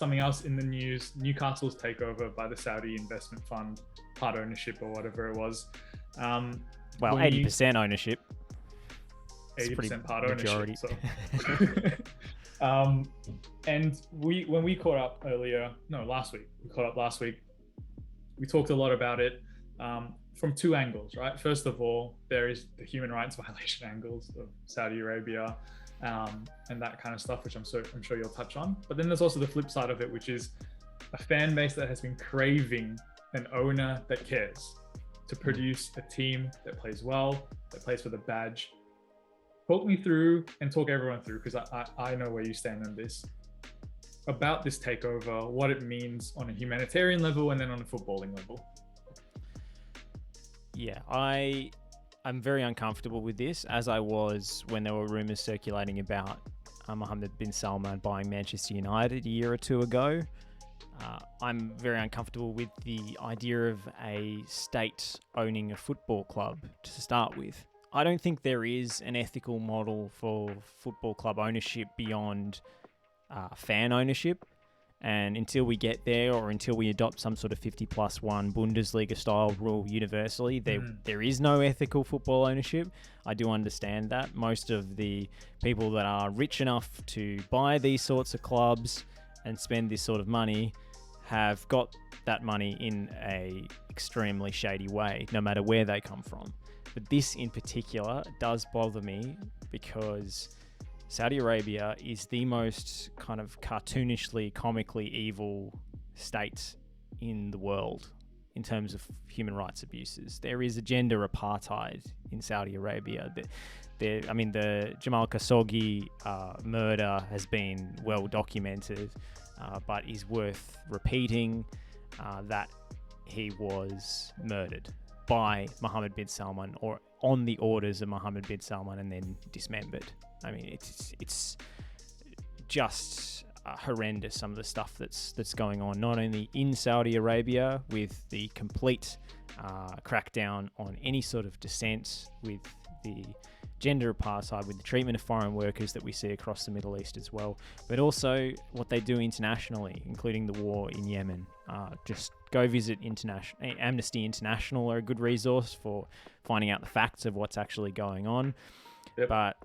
something else in the news, Newcastle's takeover by the Saudi investment fund, part ownership or whatever it was. Well, 80% ownership. 80% part ownership. So. And when we caught up last week, we talked a lot about it from two angles, right? First of all, there is the human rights violation angles of Saudi Arabia and that kind of stuff, which I'm sure you'll touch on. But then there's also the flip side of it, which is a fan base that has been craving an owner that cares to produce a team that plays well, that plays for the badge. Talk me through and talk everyone through, because I know where you stand on this, about this takeover, what it means on a humanitarian level and then on a footballing level. Yeah, I'm very uncomfortable with this, as I was when there were rumours circulating about Mohammed bin Salman buying Manchester United a year or two ago. I'm very uncomfortable with the idea of a state owning a football club to start with. I don't think there is an ethical model for football club ownership beyond fan ownership. And until we get there, or until we adopt some sort of 50+1 Bundesliga-style rule universally, there is no ethical football ownership. I do understand that. Most of the people that are rich enough to buy these sorts of clubs and spend this sort of money have got that money in a extremely shady way, no matter where they come from. But this in particular does bother me because Saudi Arabia is the most kind of cartoonishly, comically evil state in the world in terms of human rights abuses. There is a gender apartheid in Saudi Arabia. The Jamal Khashoggi murder has been well documented, but is worth repeating that he was murdered by Mohammed bin Salman, or on the orders of Mohammed bin Salman, and then dismembered. I mean, it's just horrendous, some of the stuff that's going on, not only in Saudi Arabia with the complete crackdown on any sort of dissent, with the gender apartheid, with the treatment of foreign workers that we see across the Middle East as well, but also what they do internationally, including the war in Yemen. Just go visit Amnesty International are a good resource for finding out the facts of what's actually going on. Yep. But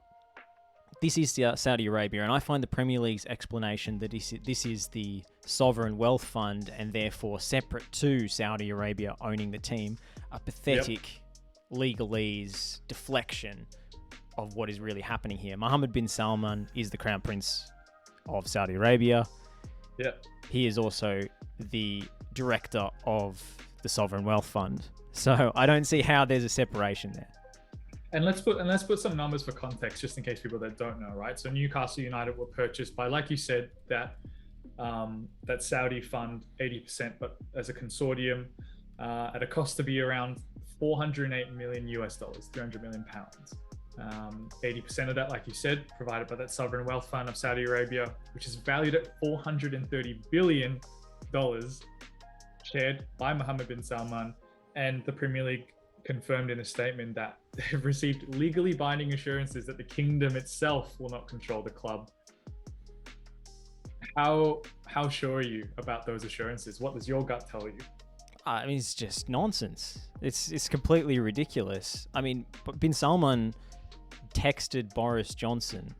this is Saudi Arabia, and I find the Premier League's explanation that this is the sovereign wealth fund and therefore separate to Saudi Arabia owning the team a pathetic legalese deflection of what is really happening here. Mohammed bin Salman is the Crown Prince of Saudi Arabia. Yeah. He is also the director of the Sovereign Wealth Fund. So I don't see how there's a separation there. And let's put some numbers for context, just in case people that don't know, right? So Newcastle United were purchased by, like you said, that Saudi fund 80%, but as a consortium, at a cost to be around $408 million US, 300 million pounds. 80% of that, like you said, provided by that sovereign wealth fund of Saudi Arabia, which is valued at $430 billion, shared by Mohammed bin Salman. And the Premier League confirmed in a statement that they've received legally binding assurances that the kingdom itself will not control the club. How sure are you about those assurances? What does your gut tell you? I mean, it's just nonsense. It's completely ridiculous. I mean, bin Salman texted Boris Johnson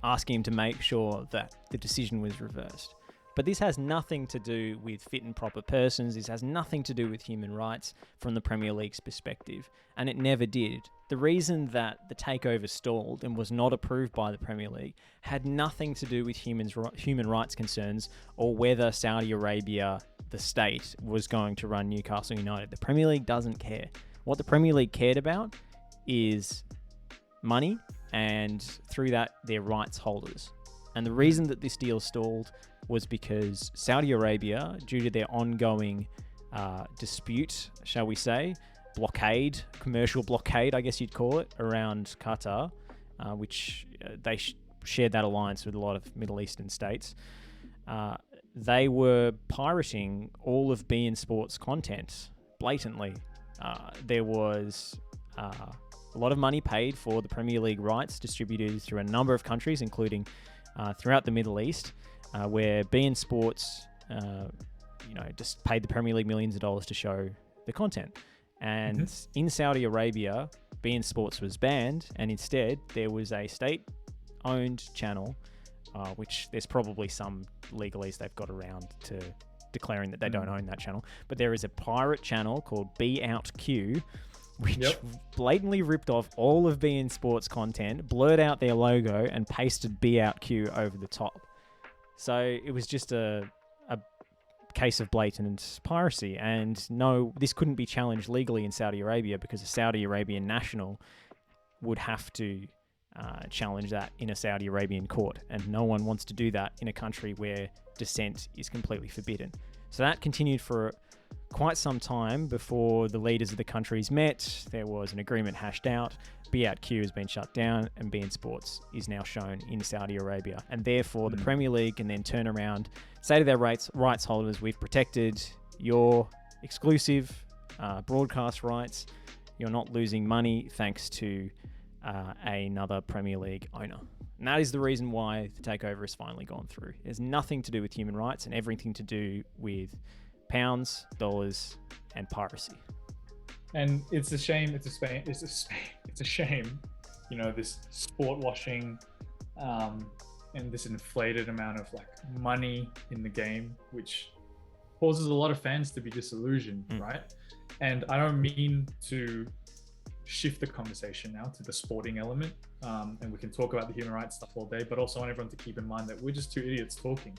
asking him to make sure that the decision was reversed. But this has nothing to do with fit and proper persons. This has nothing to do with human rights from the Premier League's perspective. And it never did. The reason that the takeover stalled and was not approved by the Premier League had nothing to do with human rights concerns or whether Saudi Arabia, the state, was going to run Newcastle United. The Premier League doesn't care. What the Premier League cared about is money, and through that, their rights holders. And the reason that this deal stalled was because Saudi Arabia, due to their ongoing dispute, shall we say, commercial blockade, I guess you'd call it, around Qatar, which they shared that alliance with a lot of Middle Eastern states. They were pirating all of beIN Sport's content blatantly. There was a lot of money paid for the Premier League rights distributed through a number of countries, including throughout the Middle East. where beIN Sports, just paid the Premier League millions of dollars to show the content. And in Saudi Arabia, beIN Sports was banned, and instead there was a state-owned channel, which there's probably some legalese they've got around to declaring that they don't own that channel. But there is a pirate channel called Be Out Q, which blatantly ripped off all of beIN Sports content, blurred out their logo, and pasted Be Out Q over the top. So it was just a case of blatant piracy. And no, this couldn't be challenged legally in Saudi Arabia because a Saudi Arabian national would have to challenge that in a Saudi Arabian court. And no one wants to do that in a country where dissent is completely forbidden. So that continued for quite some time before the leaders of the countries met. There was an agreement hashed out. Be Out Q has been shut down, and beIN Sports is now shown in Saudi Arabia. And therefore, the Premier League can then turn around, say to their rights holders, we've protected your exclusive broadcast rights. You're not losing money thanks to another Premier League owner. And that is the reason why the takeover has finally gone through. It has nothing to do with human rights and everything to do with pounds, dollars, and piracy. And it's a shame. It's a shame. This sport washing, and this inflated amount of money in the game, which causes a lot of fans to be disillusioned, right? And I don't mean to shift the conversation now to the sporting element, and we can talk about the human rights stuff all day, but also I want everyone to keep in mind that we're just two idiots talking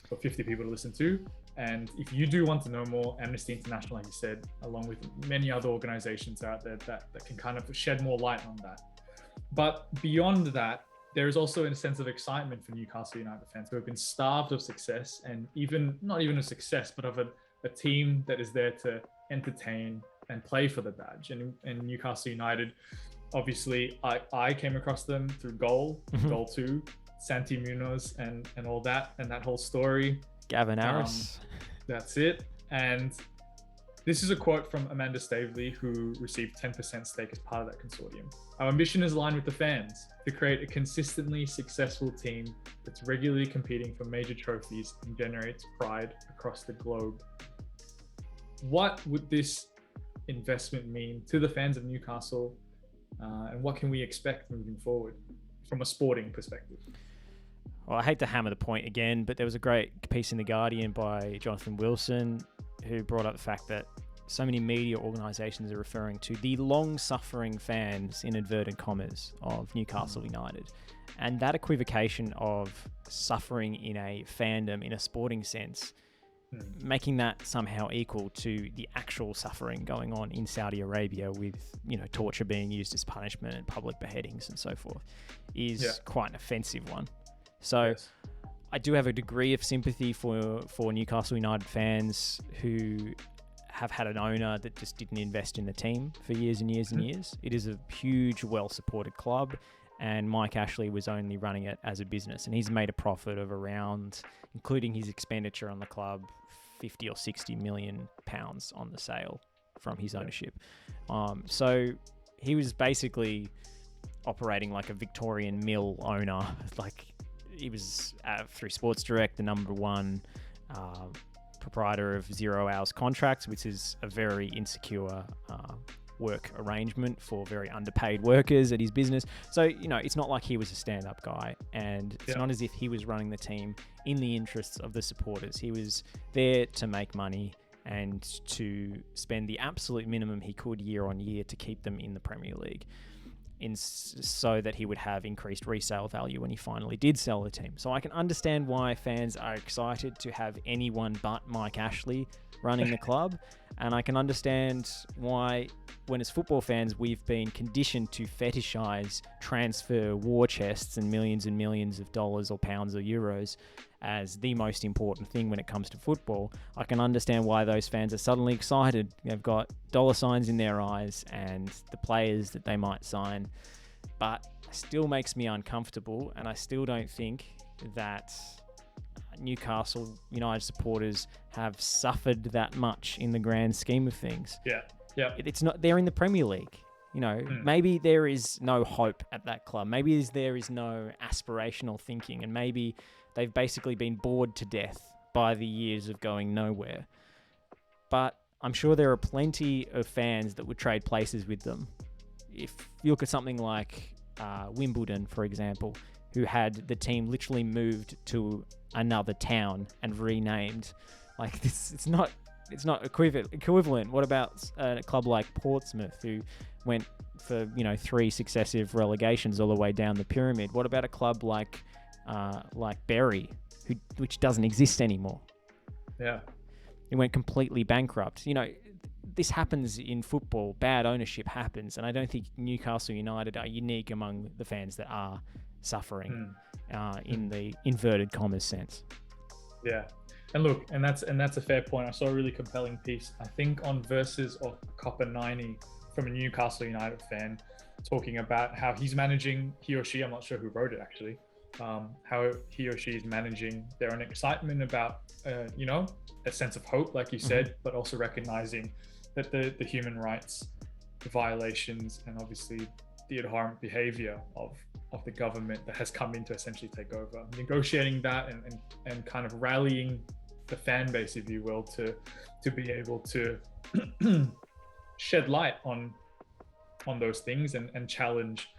for 50 people to listen to. And if you do want to know more, Amnesty International, like you said, along with many other organizations out there that can kind of shed more light on that. But beyond that, there is also a sense of excitement for Newcastle United fans who have been starved of success, and not even of success, but of a team that is there to entertain and play for the badge. And Newcastle United, obviously, I came across them through Goal 2, Santi Munoz and all that, and that whole story. Gavin Harris. That's it. And this is a quote from Amanda Staveley, who received 10% stake as part of that consortium. Our ambition is aligned with the fans to create a consistently successful team that's regularly competing for major trophies and generates pride across the globe. What would this investment mean to the fans of Newcastle, and what can we expect moving forward from a sporting perspective? Well, I hate to hammer the point again, but there was a great piece in The Guardian by Jonathan Wilson who brought up the fact that so many media organisations are referring to the long-suffering fans, in inverted commas, of Newcastle United. And that equivocation of suffering in a fandom, in a sporting sense, making that somehow equal to the actual suffering going on in Saudi Arabia with, torture being used as punishment and public beheadings and so forth, is quite an offensive one. So I do have a degree of sympathy for Newcastle United fans who have had an owner that just didn't invest in the team for years and years and years. It is a huge, well-supported club, and Mike Ashley was only running it as a business, and he's made a profit of around, including his expenditure on the club, 50 or 60 million pounds on the sale from his ownership. So he was basically operating like a Victorian mill owner. He was, through Sports Direct, the number one proprietor of 0 hours contracts, which is a very insecure work arrangement for very underpaid workers at his business. So, it's not like he was a stand-up guy, and it's not as if he was running the team in the interests of the supporters. He was there to make money and to spend the absolute minimum he could year on year to keep them in the Premier League, so that he would have increased resale value when he finally did sell the team. So I can understand why fans are excited to have anyone but Mike Ashley running the club, and I can understand why, when as football fans, we've been conditioned to fetishize transfer war chests and millions of dollars or pounds or euros as the most important thing when it comes to football. I can understand why those fans are suddenly excited. They've got dollar signs in their eyes and the players that they might sign, but it still makes me uncomfortable, and I still don't think that Newcastle United supporters have suffered that much in the grand scheme of things. Yeah. It's not. They're in the Premier League. Maybe there is no hope at that club. Maybe there is no aspirational thinking, and maybe they've basically been bored to death by the years of going nowhere. But I'm sure there are plenty of fans that would trade places with them. If you look at something like Wimbledon, for example, who had the team literally moved to another town and renamed, like this, it's not equivalent. What about a club like Portsmouth, who went for 3 successive relegations all the way down the pyramid? What about a club like Bury, which doesn't exist anymore? Yeah, it went completely bankrupt. This happens in football. Bad ownership happens, and I don't think Newcastle United are unique among the fans that are suffering in the inverted commas sense. Yeah. And look, and that's a fair point. I saw a really compelling piece, I think, on Versus of Copper 90 from a Newcastle United fan, talking about how he's managing, he or she, I'm not sure who wrote it actually, how he or she is managing their own excitement about, a sense of hope, like you said, but also recognizing that the human rights violations and obviously the abhorrent behavior of the government that has come in to essentially take over, negotiating that and kind of rallying the fan base, if you will, to be able to shed light on those things and challenge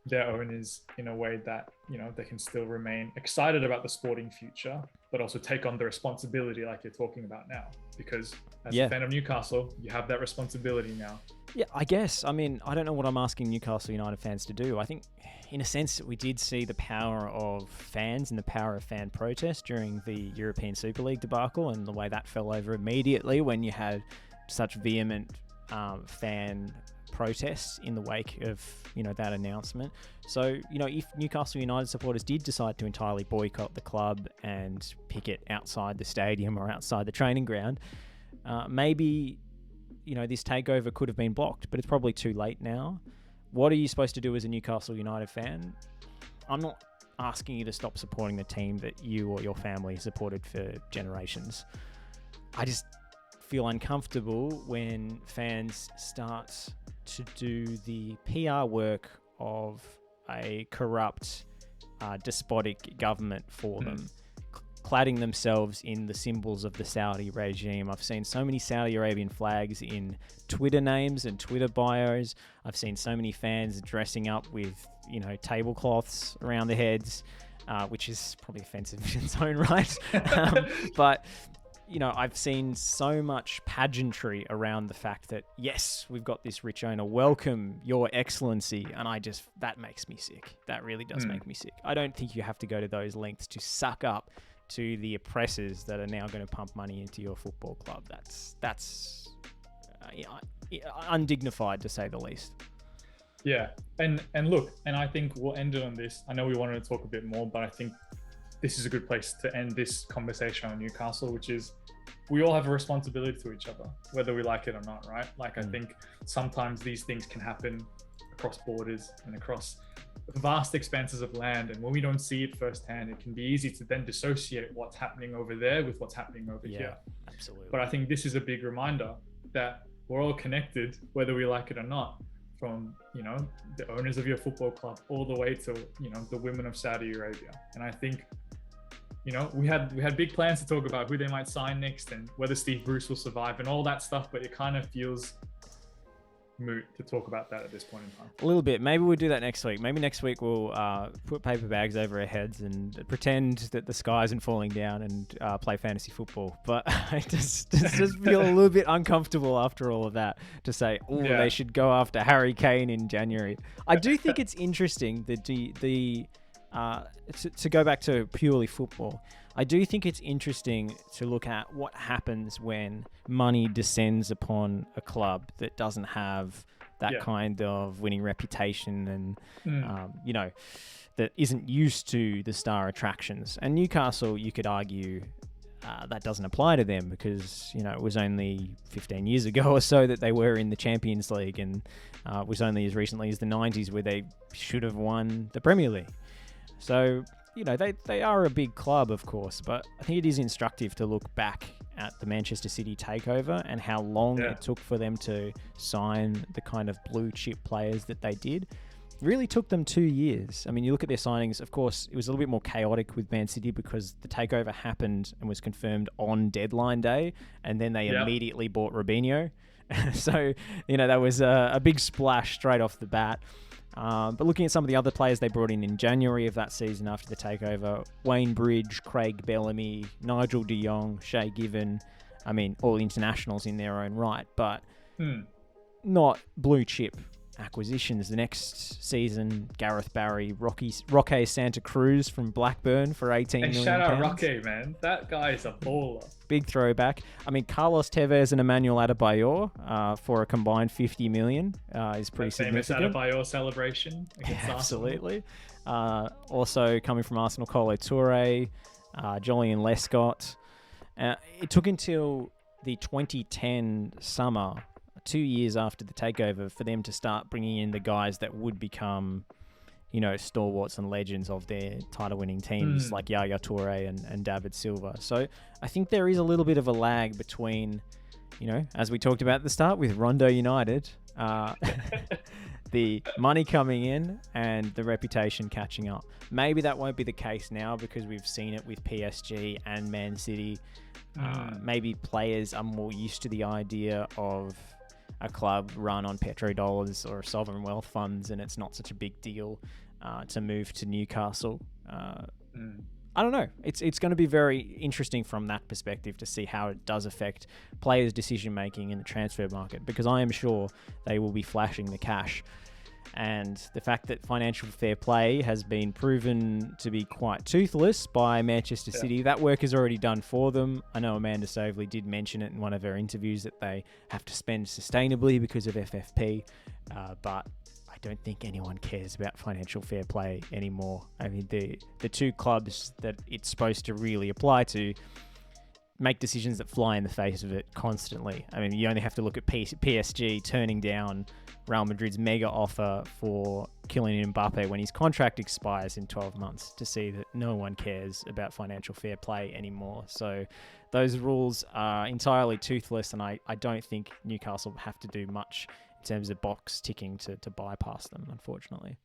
their owners in a way that they can still remain excited about the sporting future, but also take on the responsibility like you're talking about now. Because as a fan of Newcastle, you have that responsibility now. Yeah, I guess. I mean, I don't know what I'm asking Newcastle United fans to do. I think, in a sense, we did see the power of fans and the power of fan protest during the European Super League debacle, and the way that fell over immediately when you had such vehement fan protests in the wake of that announcement. So if Newcastle United supporters did decide to entirely boycott the club and picket outside the stadium or outside the training ground, maybe this takeover could have been blocked, but it's probably too late now. What are you supposed to do as a Newcastle United fan? I'm not asking you to stop supporting the team that you or your family supported for generations. I just feel uncomfortable when fans start to do the PR work of a corrupt, despotic government for them, cladding themselves in the symbols of the Saudi regime. I've seen so many Saudi Arabian flags in Twitter names and Twitter bios. I've seen so many fans dressing up with, tablecloths around their heads, which is probably offensive in its own right. But I've seen so much pageantry around the fact that, yes, we've got this rich owner, welcome, your excellency. And that makes me sick. That really does make me sick. I don't think you have to go to those lengths to suck up to the oppressors that are now going to pump money into your football club. That's undignified, to say the least. Yeah. And look, and I think we'll end it on this. I know we wanted to talk a bit more, but I think this is a good place to end this conversation on Newcastle, which is we all have a responsibility to each other, whether we like it or not, right? Like, I think sometimes these things can happen across borders and across vast expanses of land. And when we don't see it firsthand, it can be easy to then dissociate what's happening over there with what's happening over here. Absolutely. But I think this is a big reminder that we're all connected, whether we like it or not, from, the owners of your football club all the way to, the women of Saudi Arabia. And I think, we had big plans to talk about who they might sign next and whether Steve Bruce will survive and all that stuff, but it kind of feels moot to talk about that at this point in time. A little bit. Maybe we'll do that next week. Maybe next week we'll put paper bags over our heads and pretend that the sky isn't falling down and play fantasy football. But I just feel a little bit uncomfortable after all of that to say, they should go after Harry Kane in January. I do think it's interesting that to go back to purely football, I do think it's interesting to look at what happens when money descends upon a club that doesn't have that kind of winning reputation and, that isn't used to the star attractions. And Newcastle, you could argue that doesn't apply to them because, it was only 15 years ago or so that they were in the Champions League, and it was only as recently as the 90s where they should have won the Premier League. So, they are a big club, of course, but I think it is instructive to look back at the Manchester City takeover and how long it took for them to sign the kind of blue chip players that they did. Really took them 2 years. I mean, you look at their signings, of course, it was a little bit more chaotic with Man City because the takeover happened and was confirmed on deadline day, and then they immediately bought Robinho. So, that was a big splash straight off the bat. But looking at some of the other players they brought in January of that season after the takeover, Wayne Bridge, Craig Bellamy, Nigel de Jong, Shay Given, I mean, all internationals in their own right, but not blue chip acquisitions. The next season, Gareth Barry, Roque Santa Cruz from Blackburn for 18 million. Shout out Roque, man. That guy is a baller. Big throwback. I mean, Carlos Tevez and Emmanuel Adebayor for a combined 50 million is pretty significant. Famous Adebayor celebration against absolutely. Also coming from Arsenal, Kolo Toure, Julian Lescott. It took until the 2010 summer, 2 years after the takeover, for them to start bringing in the guys that would become, stalwarts and legends of their title-winning teams like Yaya Toure and David Silva. So I think there is a little bit of a lag between, as we talked about at the start with Rondo United, the money coming in and the reputation catching up. Maybe that won't be the case now because we've seen it with PSG and Man City. Maybe players are more used to the idea of a club run on petrodollars or sovereign wealth funds, and it's not such a big deal to move to Newcastle. I don't know. It's going to be very interesting from that perspective to see how it does affect players' decision-making in the transfer market, because I am sure they will be flashing the cash. And the fact that financial fair play has been proven to be quite toothless by Manchester City, that work is already done for them. I know Amanda Soveley did mention it in one of her interviews that they have to spend sustainably because of FFP, but I don't think anyone cares about financial fair play anymore. I mean, the two clubs that it's supposed to really apply to make decisions that fly in the face of it constantly. I mean, you only have to look at PSG turning down Real Madrid's mega offer for Kylian Mbappe when his contract expires in 12 months to see that no one cares about financial fair play anymore. So those rules are entirely toothless, and I don't think Newcastle have to do much in terms of box ticking to bypass them, unfortunately.